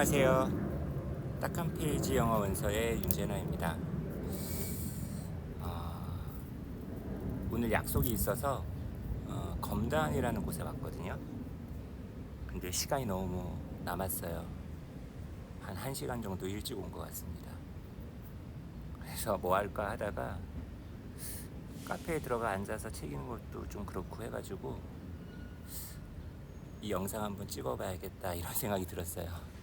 안녕하세요. 딱한 페이지 영어 원서의 윤재너입니다. 오늘 약속이 있어서 검단이라는 곳에 왔거든요. 근데 시간이 너무 남았어요. 한 1시간 정도 일찍 온 것 같습니다. 그래서 뭐 할까 하다가 카페에 들어가 앉아서 책 읽는 것도 좀 그렇고 해가지고 이 영상 한번 찍어봐야겠다 이런 생각이 들었어요.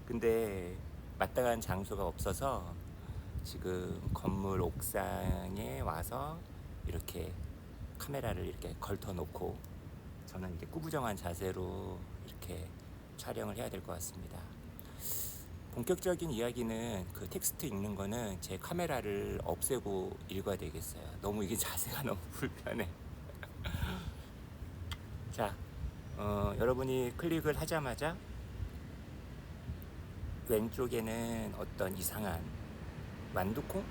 근데 마땅한 장소가 없어서 지금 건물 옥상에 와서 이렇게 카메라를 이렇게 걸터 놓고 저는 이제 꾸부정한 자세로 이렇게 촬영을 해야 될 것 같습니다. 본격적인 이야기는 그 텍스트 읽는 거는 제 카메라를 없애고 읽어야 되겠어요. 너무 이게 자세가 너무 불편해. 자, 여러분이 클릭을 하자마자 왼쪽에는 어떤 이상한 완두콩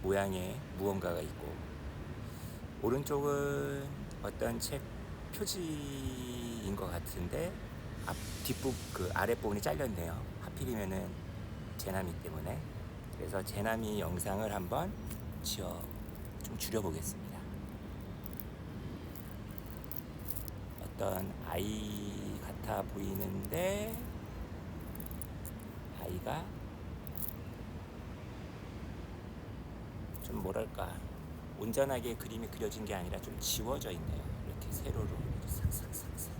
모양의 무언가가 있고, 오른쪽은 어떤 책 표지인 것 같은데 뒷부분 그 아랫부분이 잘렸네요. 하필이면은 제나미 때문에. 그래서 제나미 영상을 한번 좀 줄여보겠습니다. 어떤 아이 같아 보이는데 아이가 좀 뭐랄까 온전하게 그림이 그려진 게 아니라 좀 지워져 있네요. 이렇게 세로로 이렇게 싹싹싹싹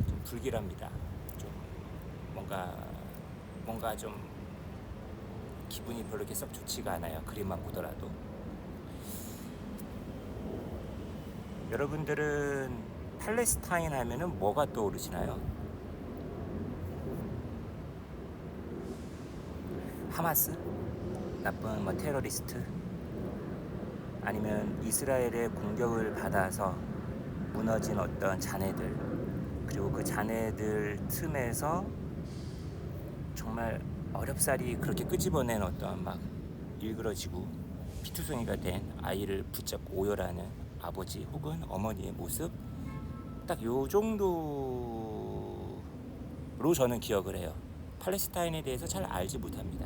좀 불길합니다. 좀 뭔가 좀 기분이 별로 이렇게 썩 좋지가 않아요. 그림만 보더라도. 여러분들은 팔레스타인 하면은 뭐가 떠오르시나요? 하마스? 나쁜 테러리스트? 아니면 이스라엘의 공격을 받아서 무너진 어떤 자네들, 그리고 그 자네들 틈에서 정말 어렵사리 그렇게 끄집어낸 어떤 막 일그러지고 피투성이가 된 아이를 붙잡고 오열하는 아버지 혹은 어머니의 모습, 딱 요 정도로 저는 기억을 해요. 팔레스타인에 대해서 잘 알지 못합니다.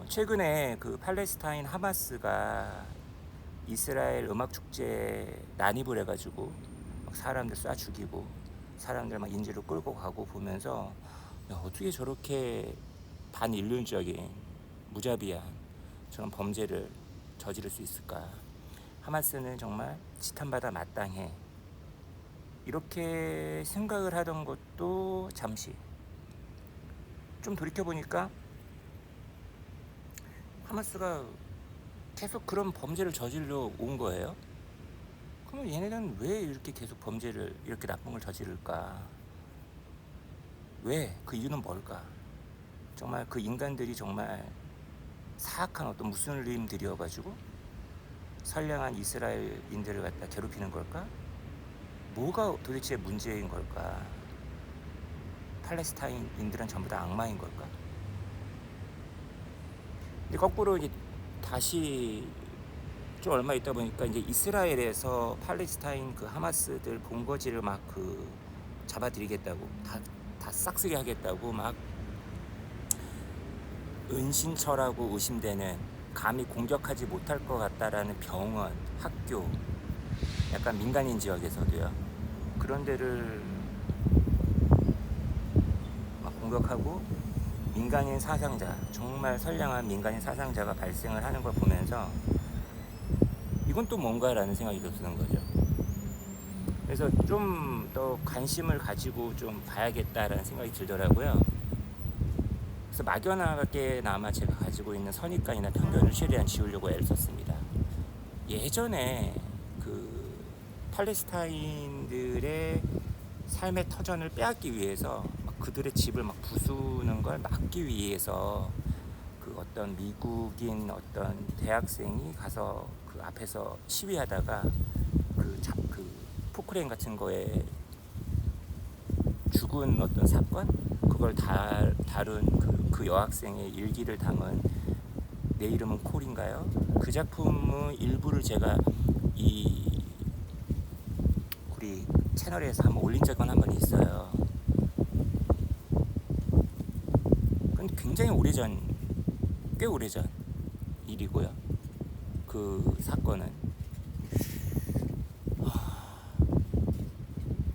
최근에 그 팔레스타인 하마스가 이스라엘 음악 축제에 난입을 해가지고 막 사람들 쏴 죽이고 사람들 막 인질로 끌고 가고 보면서, 야, 어떻게 저렇게 반인륜적인 무자비한 저런 범죄를 저지를 수 있을까? 하마스는 정말 지탄받아 마땅해. 이렇게 생각을 하던 것도 잠시 좀 돌이켜보니까 하마스가 계속 그런 범죄를 저질러 온 거예요. 그럼 얘네는 왜 이렇게 계속 범죄를, 이렇게 나쁜 걸 저지를까? 왜? 그 이유는 뭘까? 정말 그 인간들이 정말 사악한 어떤 무슬림들이어가지고 선량한 이스라엘인들을 갖다 괴롭히는 걸까? 뭐가 도대체 문제인 걸까? 팔레스타인인들은 전부 다 악마인 걸까? 근데 거꾸로 이제 다시 좀 얼마 있다 보니까 이제 이스라엘에서 팔레스타인 그 하마스들 본거지를 막 잡아들이겠다고, 다 싹쓸이 하겠다고 막 은신처라고 의심되는, 감히 공격하지 못할 것 같다라는 병원, 학교, 약간 민간인 지역에서도요, 그런 데를 막 공격하고 민간인 사상자, 정말 선량한 민간인 사상자가 발생을 하는 걸 보면서 이건 또 뭔가라는 생각이 드는 거죠. 그래서 좀 더 관심을 가지고 좀 봐야겠다라는 생각이 들더라고요. 그래서 막연하게나마 제가 가지고 있는 선입관이나 편견을 최대한 지우려고 애를 썼습니다. 예전에 그 팔레스타인들의 삶의 터전을 빼앗기 위해서 그들의 집을 막 부수는 걸 막기 위해서 그 어떤 미국인 어떤 대학생이 가서 그 앞에서 시위하다가 그 포크레인 같은 거에 죽은 어떤 사건, 그걸 다룬 그 여학생의 일기를 담은 내 이름은 콜인가요? 그 작품의 일부를 제가 우리 채널에서 한번 올린 적은 한 번 있어요. 굉장히 오래전, 꽤 오래전 일이고요. 그 사건은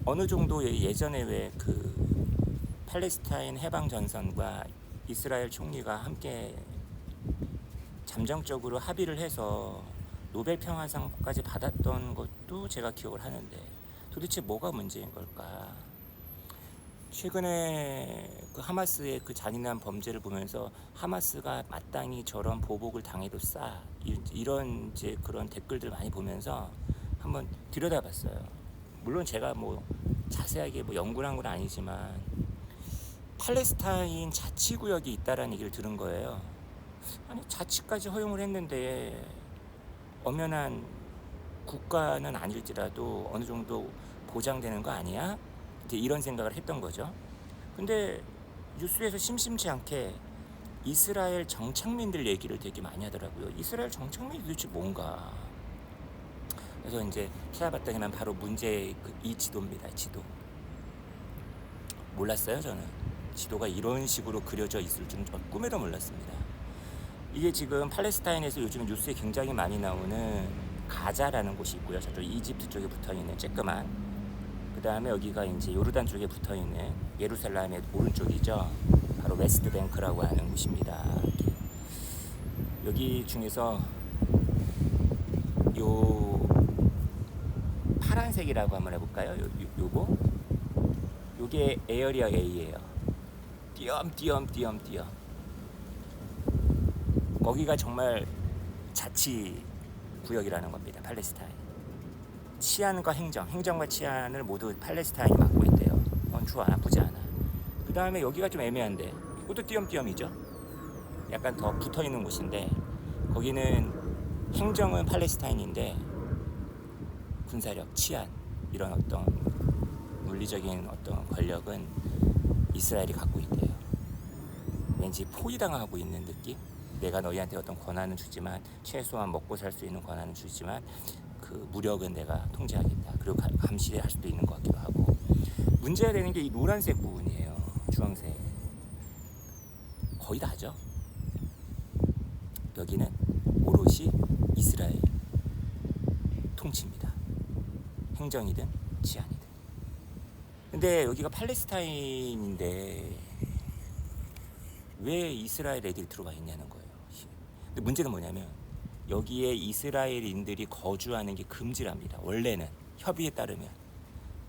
어느 정도 예전에 왜 그 팔레스타인 해방 전선과 이스라엘 총리가 함께 잠정적으로 합의를 해서 노벨 평화상까지 받았던 것도 제가 기억을 하는데, 도대체 뭐가 문제인 걸까? 최근에 그 하마스의 그 잔인한 범죄를 보면서 하마스가 마땅히 저런 보복을 당해도 이런 이제 그런 댓글들 많이 보면서 한번 들여다봤어요. 물론 제가 뭐 자세하게 뭐 연구를 한 건 아니지만 팔레스타인 자치구역이 있다라는 얘기를 들은 거예요. 아니, 자치까지 허용을 했는데 엄연한 국가는 아닐지라도 어느 정도 보장되는 거 아니야? 이제 이런 생각을 했던 거죠. 근데 뉴스에서 심심치 않게 이스라엘 정착민들 얘기를 되게 많이 하더라고요. 이스라엘 정착민이 도대체 뭔가. 그래서 이제 찾아봤더니만 바로 문제의 이 지도입니다. 지도. 몰랐어요, 저는. 지도가 이런 식으로 그려져 있을 줄은 꿈에도 몰랐습니다. 이게 지금 팔레스타인에서 요즘 뉴스에 굉장히 많이 나오는 가자라는 곳이 있고요. 저쪽 이집트 쪽에 붙어있는 쬐끄만. 그 다음에 여기가 이제 요르단 쪽에 붙어있는 예루살렘의 오른쪽이죠. 바로 웨스트뱅크라고 하는 곳입니다. 여기 중에서 요 파란색이라고 한번 해볼까요? 요거? 요게 에어리어 A예요. 띄엄. 거기가 정말 자치 구역이라는 겁니다. 팔레스타인. 치안과 행정과 치안을 모두 팔레스타인이 맡고 있대요. 좋아, 나쁘지 않아. 그 다음에 여기가 좀 애매한데, 이것도 띄엄띄엄이죠. 약간 더 붙어있는 곳인데, 거기는 행정은 팔레스타인인데 군사력, 치안, 이런 어떤 물리적인 어떤 권력은 이스라엘이 갖고 있대요. 왠지 포위당하고 있는 느낌? 내가 너희한테 어떤 권한은 주지만, 최소한 먹고 살 수 있는 권한은 주지만 그 무력은 내가 통제하겠다. 그리고 감시할 수도 있는 것 같기도 하고. 문제가 되는 게 이 노란색 부분이에요. 주황색. 거의 다죠. 여기는 오롯이 이스라엘 통치입니다. 행정이든 치안이든. 근데 여기가 팔레스타인인데 왜 이스라엘 애들이 들어가 있냐는 거예요. 근데 문제는 뭐냐면 여기에 이스라엘인들이 거주하는 게 금지랍니다. 원래는 협의에 따르면.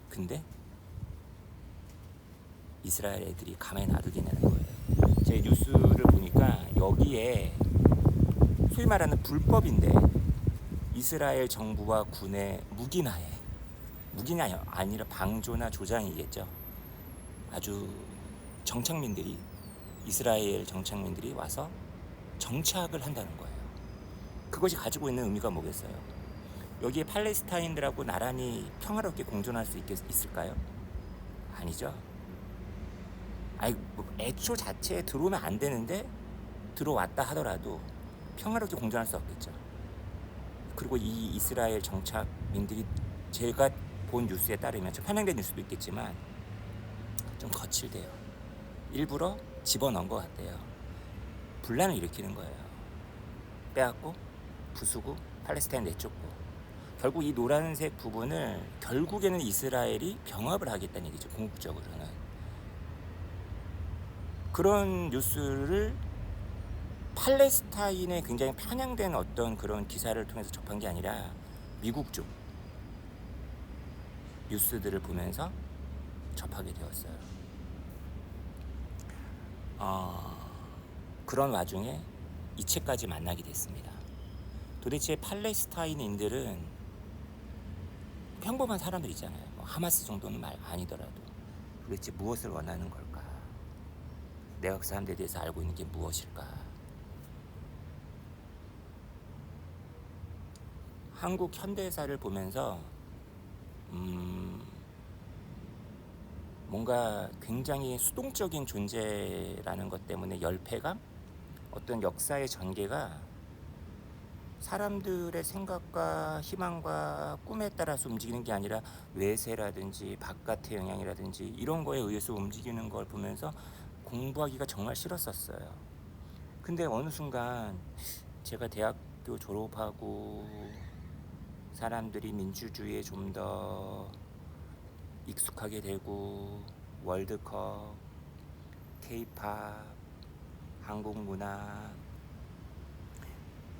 근데 이스라엘 애들이 가만히 놔두겠냐는 거예요. 제 뉴스를 보니까 여기에 소위 말하는 불법인데 이스라엘 정부와 군의 묵인하에, 묵인이 아니라 방조나 조장이겠죠. 아주 정착민들이, 이스라엘 정착민들이 와서 정착을 한다는 거예요. 그것이 가지고 있는 의미가 뭐겠어요? 여기에 팔레스타인들하고 나란히 평화롭게 공존할 수 있을까요? 아니죠. 아니, 애초 자체에 들어오면 안 되는데 들어왔다 하더라도 평화롭게 공존할 수 없겠죠. 그리고 이 이스라엘 정착민들이 제가 본 뉴스에 따르면, 좀 편향된 뉴스도 있겠지만 좀 거칠대요. 일부러 집어넣은 것 같대요. 분란을 일으키는 거예요. 빼앗고 부수고 팔레스타인 내쫓고. 결국 이 노란색 부분을 결국에는 이스라엘이 병합을 하겠다는 얘기죠. 궁극적으로는. 그런 뉴스를 팔레스타인에 굉장히 편향된 어떤 그런 기사를 통해서 접한 게 아니라 미국 쪽 뉴스들을 보면서 접하게 되었어요. 그런 와중에 이 책까지 만나게 됐습니다. 도대체 팔레스타인인들은 평범한 사람들이잖아요. 하마스 정도는 말 아니더라도 도대체 무엇을 원하는 걸까? 내가 그 사람들에 대해서 알고 있는 게 무엇일까? 한국 현대사를 보면서 뭔가 굉장히 수동적인 존재라는 것 때문에 열패감? 어떤 역사의 전개가 사람들의 생각과 희망과 꿈에 따라서 움직이는 게 아니라 외세라든지 바깥의 영향이라든지 이런 거에 의해서 움직이는 걸 보면서 공부하기가 정말 싫었었어요. 근데 어느 순간 제가 대학교 졸업하고 사람들이 민주주의에 좀 더 익숙하게 되고 월드컵, 케이팝, 한국 문화,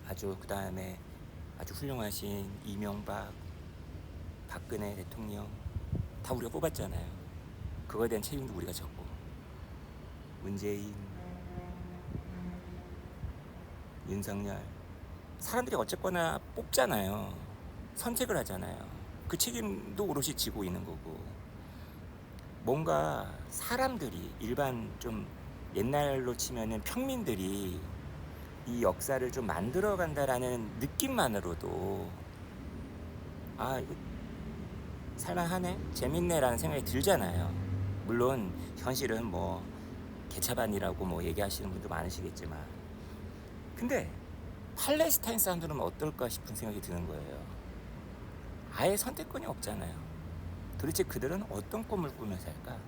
아주 그 다음에 아주 훌륭하신 이명박, 박근혜 대통령 다 우리가 뽑았잖아요. 그거에 대한 책임도 우리가 졌고, 문재인, 윤석열, 사람들이 어쨌거나 뽑잖아요. 선택을 하잖아요. 그 책임도 오롯이 지고 있는 거고, 뭔가 사람들이 일반 좀 옛날로 치면은 평민들이 이 역사를 좀 만들어 간다라는 느낌만으로도 아 이거 살만하네, 재밌네라는 생각이 들잖아요. 물론 현실은 뭐 개차반이라고 뭐 얘기하시는 분도 많으시겠지만, 근데 팔레스타인 사람들은 어떨까 싶은 생각이 드는 거예요. 아예 선택권이 없잖아요. 도대체 그들은 어떤 꿈을 꾸며 살까?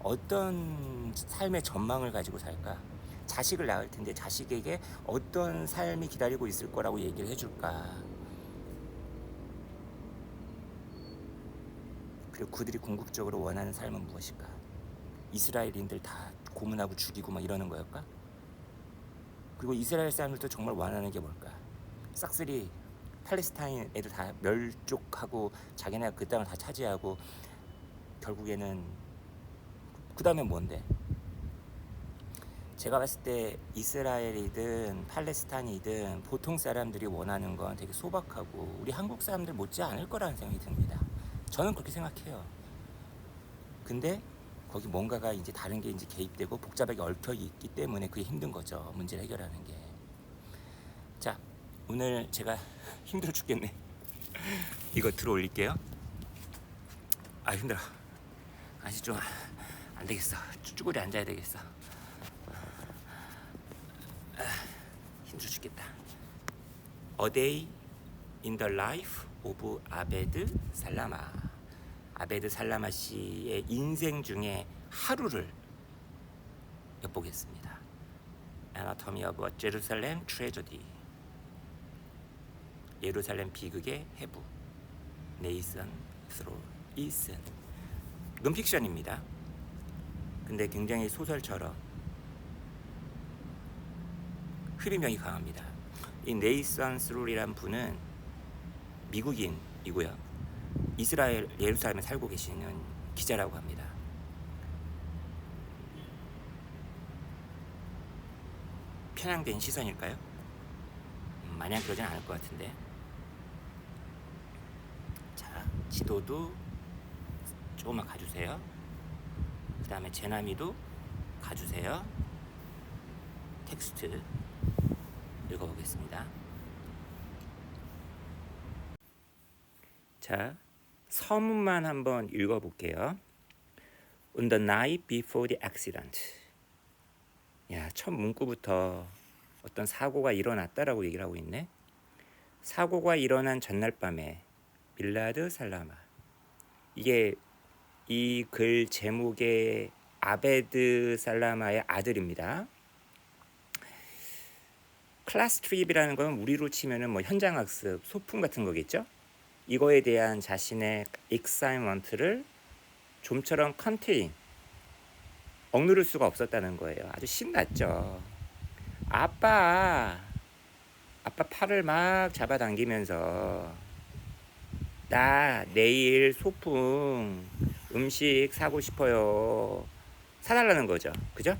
어떤 삶의 전망을 가지고 살까? 자식을 낳을 텐데 자식에게 어떤 삶이 기다리고 있을 거라고 얘기를 해줄까? 그리고 그들이 궁극적으로 원하는 삶은 무엇일까? 이스라엘인들 다 고문하고 죽이고 막 이러는 거였까? 그리고 이스라엘 사람들도 정말 원하는 게 뭘까? 싹쓸이 팔레스타인 애들 다 멸족하고 자기네가 그 땅을 다 차지하고 결국에는 그 다음에 뭔데? 제가 봤을 때 이스라엘이든 팔레스타인이든 보통 사람들이 원하는 건 되게 소박하고 우리 한국 사람들 못지 않을 거라는 생각이 듭니다. 저는 그렇게 생각해요. 근데 거기 뭔가가 이제 다른 게 이제 개입되고 복잡하게 얽혀 있기 때문에 그게 힘든 거죠. 문제를 해결하는 게. 자, 오늘 제가 힘들어 죽겠네. 이거 들어 올릴게요. 아, 힘들어. 아직 좀 안 되겠어. 쭈쭈거리 앉아야 되겠어. 힘들어 죽겠다. A Day in the Life of 아베드 살라마. 아베드 살라마 씨의 인생 중에 하루를 엿보겠습니다. Anatomy of a Jerusalem Tragedy. 예루살렘 비극의 해부. 네이선 스로 이슨. 논픽션입니다. 근데 굉장히 소설처럼 흡입력이 강합니다. 이 네이선 스롤이란 분은 미국인이고요. 이스라엘 예루살렘에 살고 계시는 기자라고 합니다. 편향된 시선일까요? 마냥 그러진 않을 것 같은데. 자, 지도도 조금만 가주세요. 그 다음에 제나미도 가주세요. 텍스트 읽어보겠습니다. 자, 서문만 한번 읽어볼게요. On the night before the accident. 야, 첫 문구부터 어떤 사고가 일어났다라고 얘기를 하고 있네. 사고가 일어난 전날 밤에 밀라드 살라마. 이게 이 글 제목의 아베드 살라마의 아들입니다. 클래스 트립이라는 건 우리로 치면은 뭐 현장 학습, 소풍 같은 거겠죠? 이거에 대한 자신의 익사이먼트를 좀처럼 컨테인, 억누를 수가 없었다는 거예요. 아주 신났죠. 아빠 팔을 막 잡아당기면서 나 내일 소풍 음식 사고 싶어요. 사달라는 거죠. 그죠?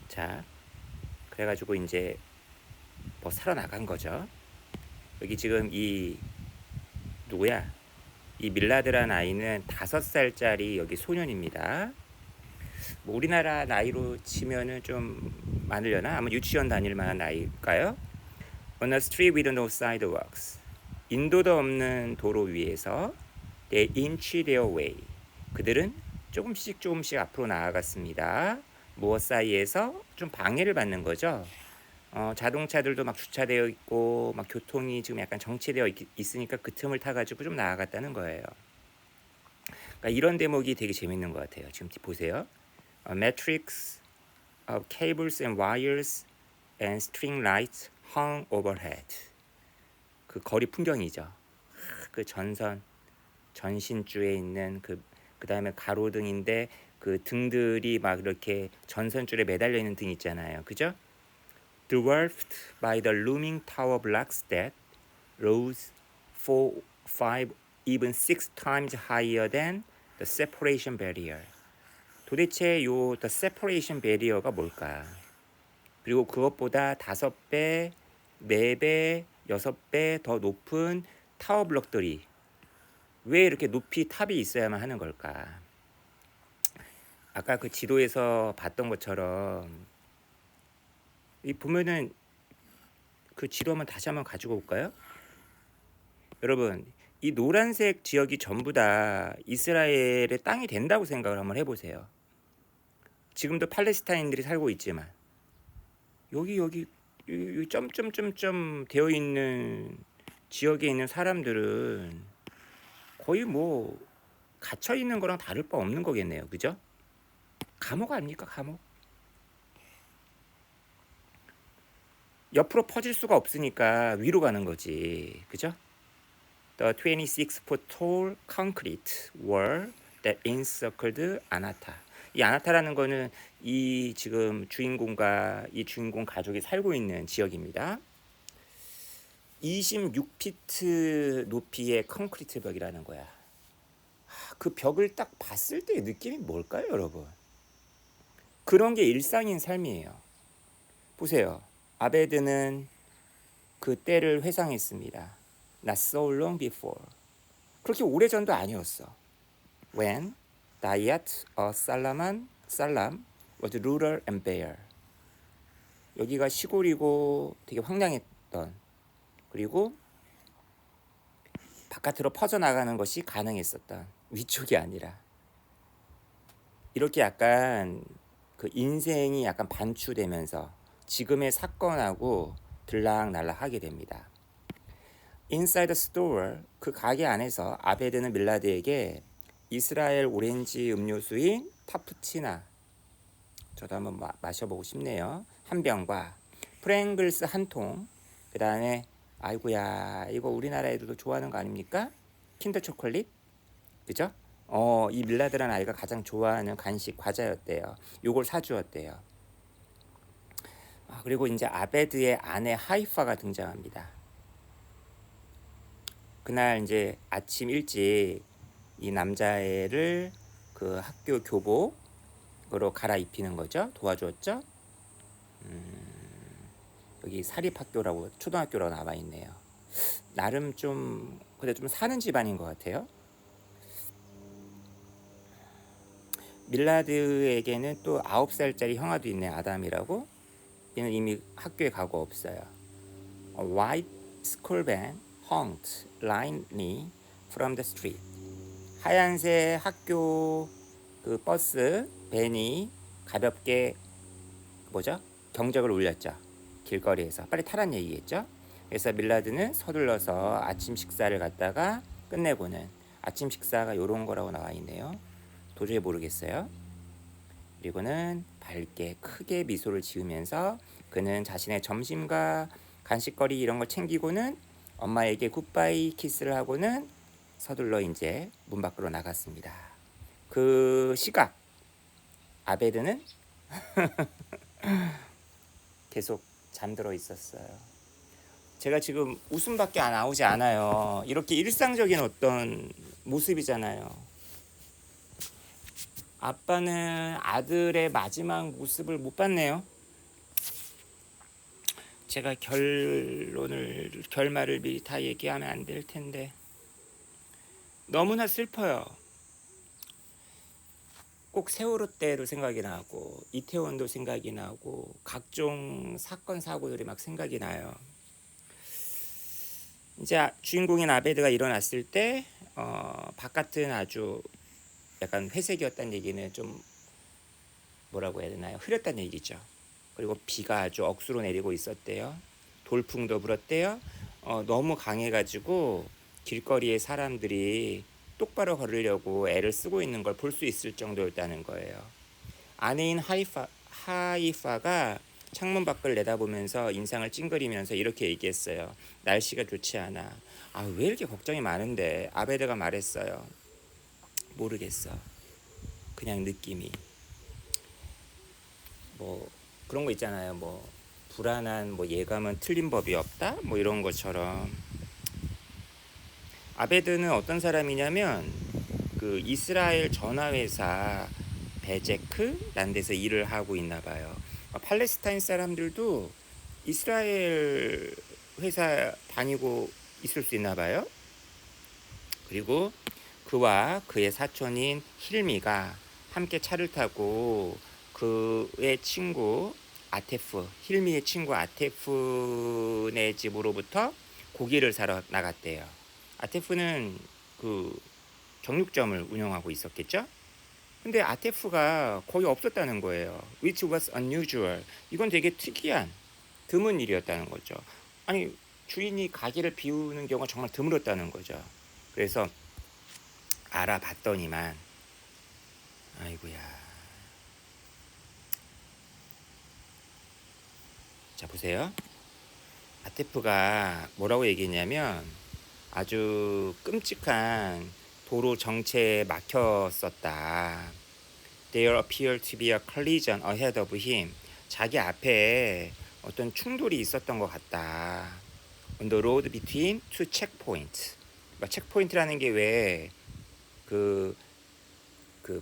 자, 그래가지고 이제 뭐 사러 나간 거죠. 여기 지금 이 누구야? 이 밀라드란 아이는 5살짜리 여기 소년입니다. 뭐 우리나라 나이로 치면은 좀 많으려나? 아마 유치원 다닐 만한 나이일까요? On a street with no sidewalks. 인도도 없는 도로 위에서 they inch their way. 그들은 조금씩 앞으로 나아갔습니다. 무엇 사이에서 좀 방해를 받는 거죠. 자동차들도 막 주차되어 있고 막 교통이 지금 약간 정체되어 있으니까 그 틈을 타가지고 좀 나아갔다는 거예요. 그러니까 이런 대목이 되게 재밌는 것 같아요. 지금 보세요. Matrix of cables and wires and string lights hung overhead. 그 거리 풍경이죠. 그 전신줄에 있는 그 다음에 가로등인데 그 등들이 막 이렇게 전선줄에 매달려 있는 등 있잖아요. 그죠? Dwarfed by the looming tower blocks that rose 4, 5, even 6 times higher than the separation barrier. 도대체 요 the separation barrier가 뭘까? 그리고 그것보다 5배, 4배, 6배 더 높은 타워 블럭들이 왜 이렇게 높이 탑이 있어야만 하는 걸까? 아까 그 지도에서 봤던 것처럼 이 보면은 그 지도 한번 다시 한번 가지고 올까요? 여러분, 이 노란색 지역이 전부 다 이스라엘의 땅이 된다고 생각을 한번 해보세요. 지금도 팔레스타인들이 살고 있지만 여기 점점점점 되어 있는 지역에 있는 사람들은 거의 뭐 갇혀 있는 거랑 다를 바 없는 거겠네요. 그죠? 감옥 아닙니까? 감옥. 옆으로 퍼질 수가 없으니까 위로 가는 거지. 그죠? The 26-foot tall concrete wall that encircled 아나타. 이 아나타라는 거는 이 지금 주인공과 이 주인공 가족이 살고 있는 지역입니다. 26피트 높이의 콘크리트 벽이라는 거야. 그 벽을 딱 봤을 때의 느낌이 뭘까요, 여러분? 그런 게 일상인 삶이에요. 보세요. 아베드는 그 때를 회상했습니다. Not so long before. 그렇게 오래전도 아니었어. When Dayat Salam was rural and bare. 여기가 시골이고 되게 황량했던, 그리고 바깥으로 퍼져나가는 것이 가능했었던, 위쪽이 아니라. 이렇게 약간 그 인생이 약간 반추되면서 지금의 사건하고 들락날락하게 됩니다. Inside the store, 그 가게 안에서 아베드는 밀라드에게 이스라엘 오렌지 음료수인 타프치나, 저도 한번 마셔보고 싶네요, 한 병과 프랭글스 한 통, 그 다음에 아이고야 이거 우리나라 애들도 좋아하는 거 아닙니까? 킨더 초콜릿, 그죠? 이 밀라드라는 아이가 가장 좋아하는 간식 과자였대요. 요걸 사주었대요. 그리고 이제 아베드의 아내 하이파가 등장합니다. 그날 이제 아침 일찍 이 남자애를 그 학교 교복으로 갈아입히는 거죠. 도와주었죠. 여기 사립학교라고, 초등학교라고 나와 있네요. 나름 좀 근데 좀 사는 집안인 것 같아요. 밀라드에게는 또 9살짜리 형아도 있네, 아담이라고. 얘는 이미 학교에 가고 없어요. A white school van honked lightly from the street. 하얀색 학교 그 버스 밴이 가볍게 경적을 울렸죠. 길거리에서 빨리 타란 얘기겠죠. 그래서 밀라드는 서둘러서 아침 식사를 갖다가 끝내고는, 아침 식사가 요런 거라고 나와 있네요. 도저히 모르겠어요. 그리고는 밝게 크게 미소를 지으면서 그는 자신의 점심과 간식거리 이런 걸 챙기고는 엄마에게 굿바이 키스를 하고는 서둘러 이제 문 밖으로 나갔습니다. 그 시각 아베드는 계속 잠들어 있었어요. 제가 지금 웃음밖에 나오지 않아요. 이렇게 일상적인 어떤 모습이잖아요. 아빠는 아들의 마지막 모습을 못 봤네요. 제가 결말을 미리 다 얘기하면 안 될 텐데 너무나 슬퍼요. 꼭 세월호 때도 생각이 나고 이태원도 생각이 나고 각종 사건 사고들이 막 생각이 나요. 이제 주인공인 아베드가 일어났을 때 바깥은 아주 약간 회색이었다는 얘기는 좀 뭐라고 해야 되나요? 흐렸다는 얘기죠. 그리고 비가 아주 억수로 내리고 있었대요. 돌풍도 불었대요. 너무 강해가지고 길거리에 사람들이 똑바로 걸으려고 애를 쓰고 있는 걸 볼 수 있을 정도였다는 거예요. 아내인 하이파가 창문 밖을 내다보면서 인상을 찡그리면서 이렇게 얘기했어요. 날씨가 좋지 않아. 아, 왜 이렇게 걱정이 많은데? 아베드가 말했어요. 모르겠어. 그냥 느낌이. 뭐 그런 거 있잖아요. 뭐 불안한 뭐 예감은 틀린 법이 없다. 뭐 이런 것처럼. 아베드는 어떤 사람이냐면 그 이스라엘 전화회사 베제크라는 데서 일을 하고 있나 봐요. 팔레스타인 사람들도 이스라엘 회사 다니고 있을 수 있나 봐요. 그리고 그와 그의 사촌인 힐미가 함께 차를 타고 그의 친구 아테프, 힐미의 친구 아테프네 집으로부터 고기를 사러 나갔대요. 아테프는 그 정육점을 운영하고 있었겠죠? 근데 아테프가 거의 없었다는 거예요. Which was unusual. 이건 되게 특이한, 드문 일이었다는 거죠. 아니, 주인이 가게를 비우는 경우가 정말 드물었다는 거죠. 그래서 알아봤더니만, 아이고야. 자, 보세요. 아테프가 뭐라고 얘기했냐면 아주 끔찍한 도로 정체에 막혔었다. There appeared to be a collision ahead of him. 자기 앞에 어떤 충돌이 있었던 것 같다. On the road between two checkpoints. 그러니까 체크포인트라는 게 왜 그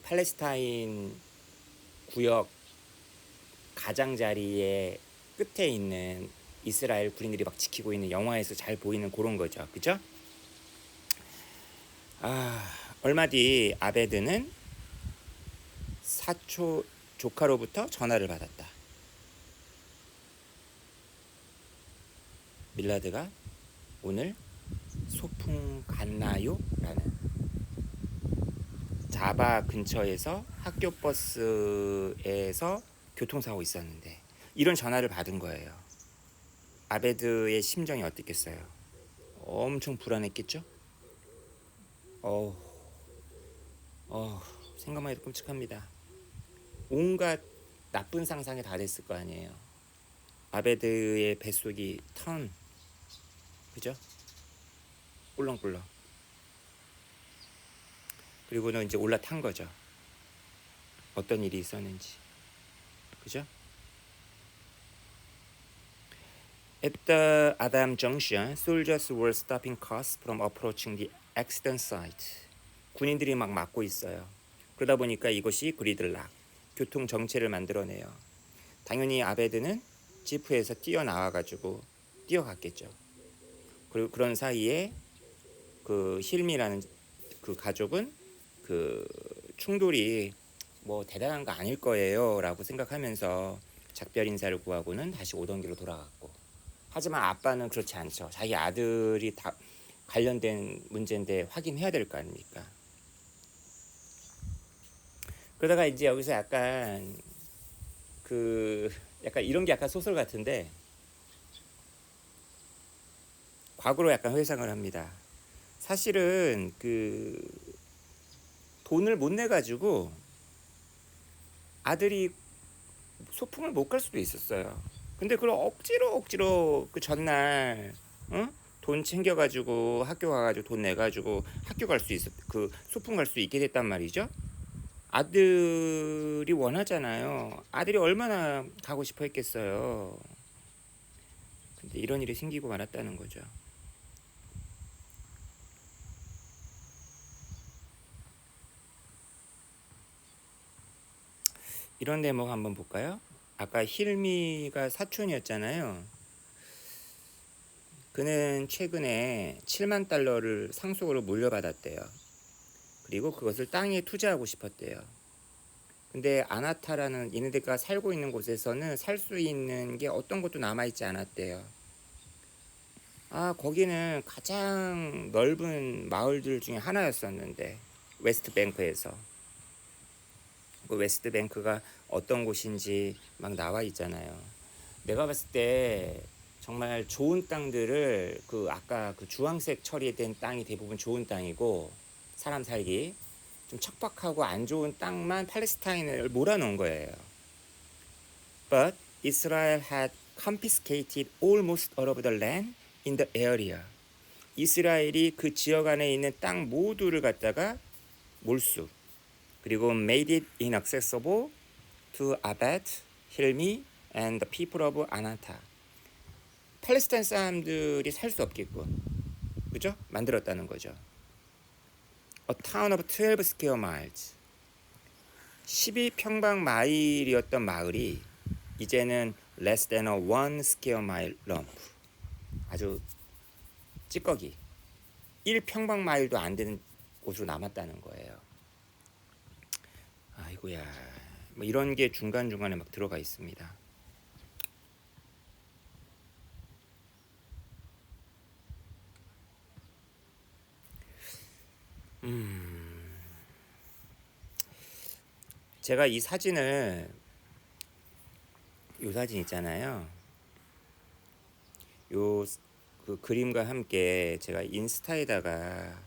팔레스타인 구역 가장자리에 끝에 있는 이스라엘 군인들이 막 지키고 있는 영화에서 잘 보이는 그런 거죠. 그죠? 얼마 뒤 아베드는 사초 조카로부터 전화를 받았다. 밀라드가 오늘 소풍 갔나요? 라는. 자바 근처에서 학교 버스에서 교통사고 있었는데 이런 전화를 받은 거예요. 아베드의 심정이 어땠겠어요? 엄청 불안했겠죠? 생각만 해도 끔찍합니다. 온갖 나쁜 상상이 다 됐을 거 아니에요. 아베드의 뱃속이 그죠? 꿀렁꿀렁. 그리고는 이제 올라탄 거죠. 어떤 일이 있었는지. 그죠? At the Adam Junction, soldiers were stopping cars from approaching the accident site. 군인들이 막 막고 있어요. 그러다 보니까 이것이 그리들락, 교통 정체를 만들어내요. 당연히 아베드는 지프에서 뛰어나와가지고 뛰어갔겠죠. 그리고 그런 사이에 그 힐미라는 그 가족은 그 충돌이 뭐 대단한 거 아닐 거예요 라고 생각하면서 작별 인사를 구하고는 다시 오던 길로 돌아갔고, 하지만 아빠는 그렇지 않죠. 자기 아들이 다 관련된 문제인데 확인해야 될 거 아닙니까? 그러다가 이제 여기서 약간 이런 게 약간 소설 같은데 과거로 약간 회상을 합니다. 사실은 돈을 못 내 가지고 아들이 소풍을 못 갈 수도 있었어요. 근데 그걸 억지로 그 전날 돈 챙겨가지고 학교 가가지고 돈 내가지고 학교 갈 수 그 소풍 갈 수 있게 됐단 말이죠. 아들이 원하잖아요. 아들이 얼마나 가고 싶어 했겠어요. 근데 이런 일이 생기고 말았다는 거죠. 이런 대목 한번 볼까요? 아까 힐미가 사촌이었잖아요. 그는 최근에 7만 달러를 상속으로 물려받았대요. 그리고 그것을 땅에 투자하고 싶었대요. 근데 아나타라는 얘네들과 살고 있는 곳에서는 살 수 있는 게 어떤 것도 남아있지 않았대요. 거기는 가장 넓은 마을들 중에 하나였었는데, 웨스트뱅크에서. 그 웨스트뱅크가 어떤 곳인지 막 나와 있잖아요. 내가 봤을 때 정말 좋은 땅들을 아까 그 주황색 처리된 땅이 대부분 좋은 땅이고, 사람 살기 좀 척박하고 안 좋은 땅만 팔레스타인을 몰아놓은 거예요. But Israel had confiscated almost all of the land in the area. 이스라엘이 그 지역 안에 있는 땅 모두를 갖다가 몰수, 그리고 made it inaccessible to Abed, Hilmi, and the people of Anata. 팔레스타인 사람들이 살 수 없게끔, 그죠? 만들었다는 거죠. A town of 12 square miles. 12평방 마일이었던 마을이 이제는 less than a 1 square mile lump. 아주 찌꺼기. 1평방 마일도 안 되는 곳으로 남았다는 거예요. 아이고야. 뭐 이런 게 중간중간에 막 들어가 있습니다. 제가 이 사진을, 요 사진 있잖아요. 요 그 그림과 함께 제가 인스타에다가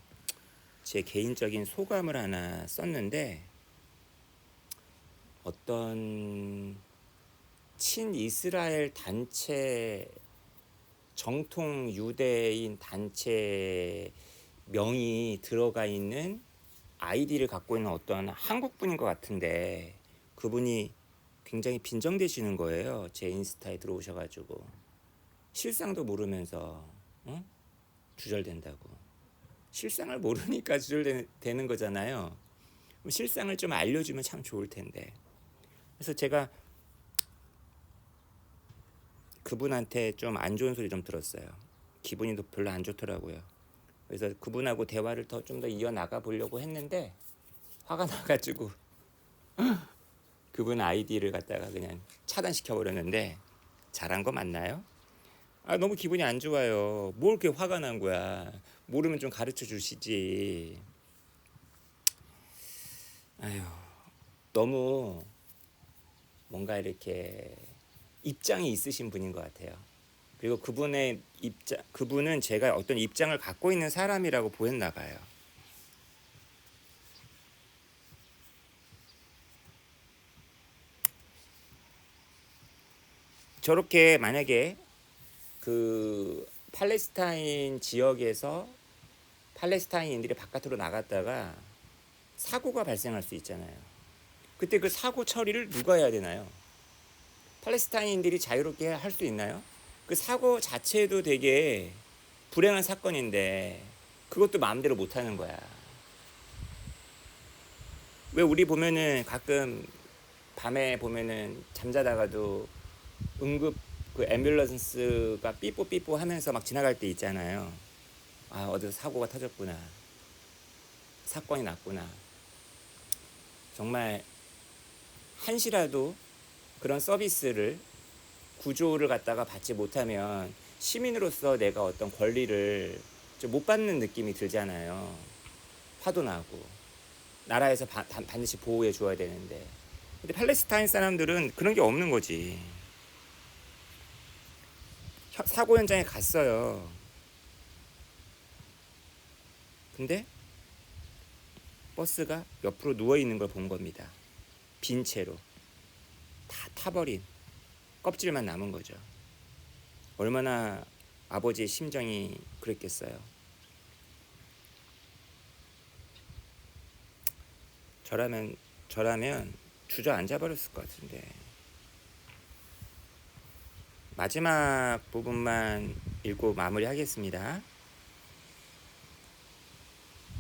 제 개인적인 소감을 하나 썼는데, 어떤 친이스라엘 단체, 정통 유대인 단체 명이 들어가 있는 아이디를 갖고 있는 어떤 한국분인 것 같은데, 그분이 굉장히 빈정대시는 거예요. 제 인스타에 들어오셔가지고 실상도 모르면서 주절된다고. 실상을 모르니까 주절되는 거잖아요. 실상을 좀 알려주면 참 좋을 텐데. 그래서 제가 그분한테 좀 안 좋은 소리 좀 들었어요. 기분이 별로 안 좋더라고요. 그래서 그분하고 대화를 좀 더 이어나가 보려고 했는데 화가 나가지고 그분 아이디를 갖다가 그냥 차단시켜 버렸는데, 잘한 거 맞나요? 너무 기분이 안 좋아요. 뭘 그렇게 화가 난 거야. 모르면 좀 가르쳐 주시지. 아휴, 너무 뭔가 이렇게 입장이 있으신 분인 것 같아요. 그리고 그분은 제가 어떤 입장을 갖고 있는 사람이라고 보였나 봐요. 저렇게 만약에 그 팔레스타인 지역에서 팔레스타인인들이 바깥으로 나갔다가 사고가 발생할 수 있잖아요. 그때 그 사고 처리를 누가 해야 되나요? 팔레스타인인들이 자유롭게 할 수 있나요? 그 사고 자체도 되게 불행한 사건인데 그것도 마음대로 못 하는 거야. 왜 우리 보면은 가끔 밤에 보면은 잠자다가도 응급 그 앰뷸런스가 삐뽀삐뽀 하면서 막 지나갈 때 있잖아요. 어디서 사고가 터졌구나. 사건이 났구나. 정말 한시라도 그런 서비스를, 구조를 갖다가 받지 못하면 시민으로서 내가 어떤 권리를 좀 못 받는 느낌이 들잖아요. 화도 나고. 나라에서 반드시 보호해 줘야 되는데. 근데 팔레스타인 사람들은 그런 게 없는 거지. 사고 현장에 갔어요. 근데 버스가 옆으로 누워있는 걸 본 겁니다. 빈 채로. 다 타버린 껍질만 남은 거죠. 얼마나 아버지의 심정이 그랬겠어요. 저라면 주저앉아 버렸을 것 같은데. 마지막 부분만 읽고 마무리하겠습니다.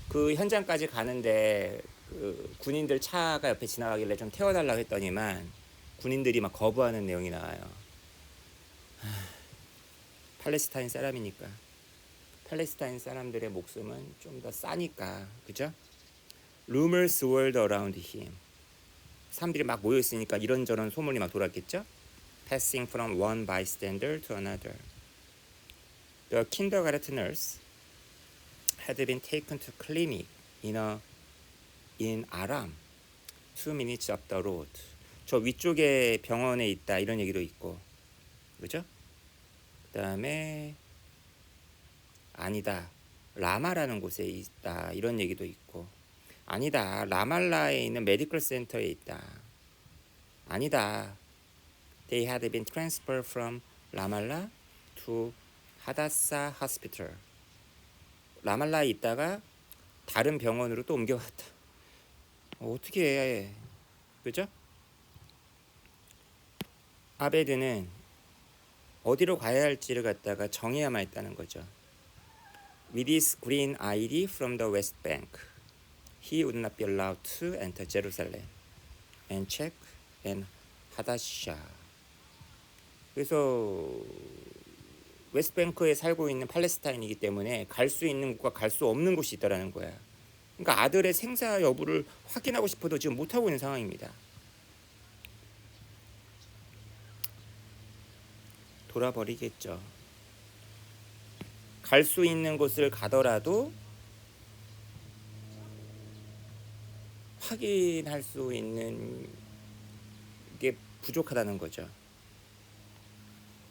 그 현장까지 가는데 그 군인들 차가 옆에 지나가길래 좀 태워달라고 했더니만 군인들이 막 거부하는 내용이 나와요. 팔레스타인 사람이니까. 팔레스타인 사람들의 목숨은 좀 더 싸니까, 그죠? Rumors swirled around him. 사람들이 막 모여있으니까 이런저런 소문이 막 돌았겠죠? Passing from one bystander to another. The kindergartners had been taken to clinic in Aram, 2 minutes up the road. 저 위쪽에 병원에 있다, 이런 얘기도 있고, 그죠? 그 다음에 아니다, 라마라는 곳에 있다 이런 얘기도 있고, 아니다 라말라에 있는 메디컬 센터에 있다, 아니다 they had been transferred from 라말라 to 하다사 hospital, 라말라에 있다가 다른 병원으로 또 옮겨갔다. 어떻게 해, 그죠? 아베드는 어디로 가야 할지를 갖다가 정해야만 했다는 거죠. With his green ID from the West Bank, he would not be allowed to enter Jerusalem and check and 하다샤. 그래서 웨스트뱅크에 살고 있는 팔레스타인이기 때문에 갈 수 있는 곳과 갈 수 없는 곳이 있다라는 거야. 그러니까 아들의 생사 여부를 확인하고 싶어도 지금 못하고 있는 상황입니다. 돌아버리겠죠. 갈 수 있는 곳을 가더라도 확인할 수 있는 게 부족하다는 거죠.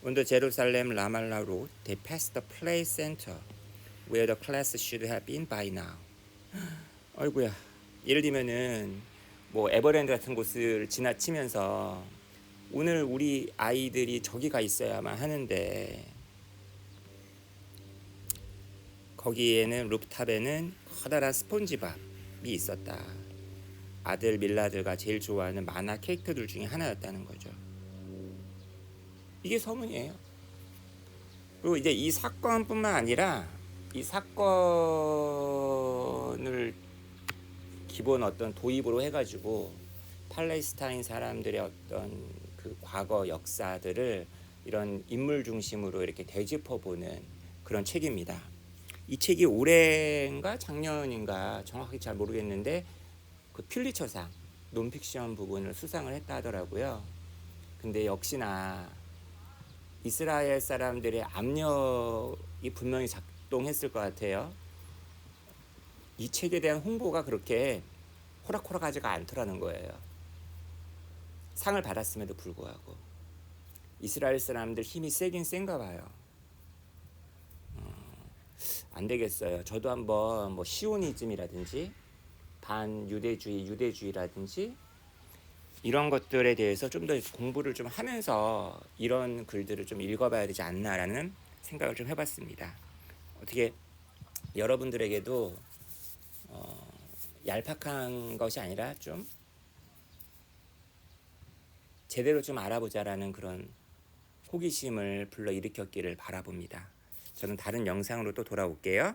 On the Jerusalem Ramallah road, they passed the play center where the class should have been by now. 아이고야. 예를 들면은 뭐 에버랜드 같은 곳을 지나치면서 오늘 우리 아이들이 저기 가 있어야만 하는데, 거기에는 루프탑에는 커다란 스폰지밥이 있었다. 아들 밀라드가 제일 좋아하는 만화 캐릭터들 중에 하나였다는 거죠. 이게 서문이에요. 그리고 이제 이 사건뿐만 아니라 이 사건을 기본 어떤 도입으로 해가지고 팔레스타인 사람들의 어떤 그 과거 역사들을 이런 인물 중심으로 이렇게 되짚어보는 그런 책입니다. 이 책이 올해인가 작년인가 정확히 잘 모르겠는데 그 퓰리처상 논픽션 부분을 수상을 했다 하더라고요. 근데 역시나 이스라엘 사람들의 압력이 분명히 작동했을 것 같아요. 이 책에 대한 홍보가 그렇게 호락호락하지가 않더라는 거예요. 상을 받았음에도 불구하고 이스라엘 사람들 힘이 세긴 센가 봐요. 안 되겠어요. 저도 한번 뭐 시오니즘이라든지 반유대주의라든지 이런 것들에 대해서 좀 더 공부를 좀 하면서 이런 글들을 좀 읽어봐야 되지 않나라는 생각을 좀 해봤습니다. 어떻게 여러분들에게도 얄팍한 것이 아니라 좀 제대로 좀 알아보자라는 그런 호기심을 불러일으켰기를 바라봅니다. 저는 다른 영상으로 또 돌아올게요.